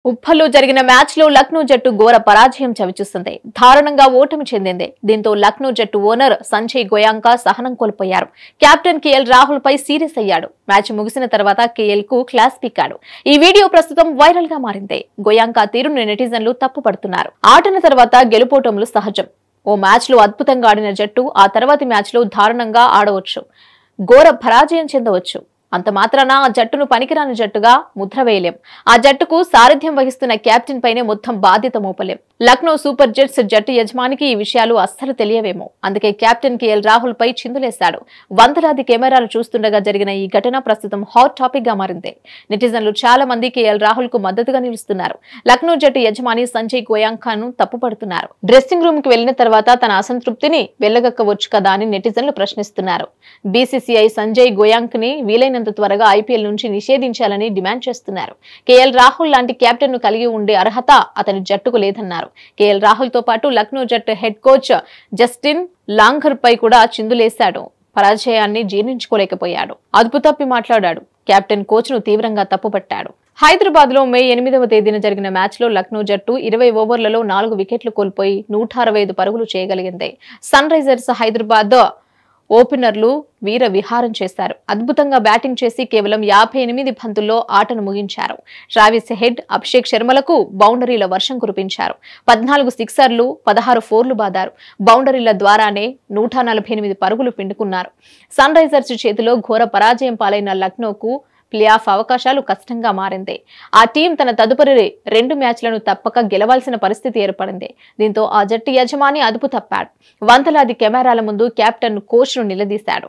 ఉప్పల్లో జరిగిన మ్యాచ్ లో లక్నో జట్టు ఘోర పరాజయం చవిచూస్తుంది. దారుణంగా ఓటమి చెందింది. దీంతో లక్నో జట్టు ఓనర్ సంజయ్ గోయాంకా సహనం కోల్పోయారు. కెప్టెన్ కేఎల్ రాహుల్ పై సీరియస్ అయ్యాడు. మ్యాచ్ ముగిసిన తర్వాత కేఎల్ కు క్లాస్ పీకాడు. ఈ వీడియో ప్రస్తుతం వైరల్ గా మారింది. గోయాంకా తీరును నెటిజన్లు తప్పుపడుతున్నారు. ఆటల తర్వాత గెలుపోటములు సహజం. ఓ మ్యాచ్ లో అద్భుతంగా ఆడిన జట్టు ఆ తర్వాతి మ్యాచ్ లో దారుణంగా ఆడవచ్చు, ఘోర పరాజయం చెందవచ్చు. అంత మాత్రాన ఆ జట్టును పనికిరాని జట్టుగా ముద్ర వేయలేం. ఆ జట్టుకు సారథ్యం వహిస్తున్న కెప్టెన్ పైనే మొత్తం బాధ్యత మోపలేం. లక్నో సూపర్ జెట్స్ జట్టు యజమానికి ఈ విషయాలు అస్సలు తెలియవేమో. అందుకే కెప్టెన్ కేఎల్ రాహుల్ పై చిందులేశాడు. వందలాది కెమెరాలు చూస్తుండగా జరిగిన ఈ ఘటన ప్రస్తుతం హాట్ టాపిక్ గా మారింది. నెటిజన్లు చాలా మంది కేఎల్ రాహుల్ కు మద్దతుగా నిలుస్తున్నారు. లక్నో జట్టు యజమాని సంజయ్ గోయాంకాను తప్పుపడుతున్నారు. డ్రెస్సింగ్ రూమ్ కి వెళ్లిన తర్వాత తన అసంతృప్తిని వెళ్లగక్కవచ్చు కదా అని నెటిజన్లు ప్రశ్నిస్తున్నారు. బీసీసీఐ సంజయ్ గోయాంక్ ని వీలైన త్వరగా ఐపీఎల్ నుంచి నిషేధించాలని డిమాండ్ చేస్తున్నారు. కేఎల్ రాహుల్ లాంటి కెప్టెన్ ను కలిగి ఉండే అర్హత అతని జట్టుకు లేదన్నారు. కేఎల్ రాహుల్ తో పాటు లక్నో జట్టు హెడ్ కోచ్ జస్టిన్ లాంఘర్ పై కూడా చిందులేశాడు. పరాజయాన్ని జీర్ణించుకోలేకపోయాడు. అదుపు తప్పి మాట్లాడాడు. కెప్టెన్ కోచ్ ను తీవ్రంగా తప్పుపట్టాడు. హైదరాబాద్ లో మే 8వ తేదీన జరిగిన మ్యాచ్ లో లక్నో జట్టు 20 ఓవర్లలో 4 వికెట్లు కోల్పోయి 165 పరుగులు చేయగలిగింది. సన్ రైజర్స్ హైదరాబాద్ ఓపెనర్లు వీర విహారం చేశారు. అద్భుతంగా బ్యాటింగ్ చేసి కేవలం 58 బంతుల్లో ఆటను ముగించారు. ట్రావిస్ హెడ్, అభిషేక్ శర్మలకు బౌండరీల వర్షం కురిపించారు. 14 సిక్సర్లు, 16 ఫోర్లు బాదారు. బౌండరీల ద్వారానే 148 పరుగులు పిండుకున్నారు. సన్ రైజర్స్ చేతిలో ఘోర పరాజయం పాలైన లక్నోకు ప్లే ఆఫ్ అవకాశాలు కష్టంగా మారింది. ఆ టీం తన తదుపరి 2 మ్యాచ్లను తప్పక గెలవాల్సిన పరిస్థితి ఏర్పడింది. దీంతో ఆ జట్టు యజమాని అదుపు తప్పాడు. వందలాది కెమెరాల ముందు కెప్టెన్ కోచ్ ను నిలదీశాడు.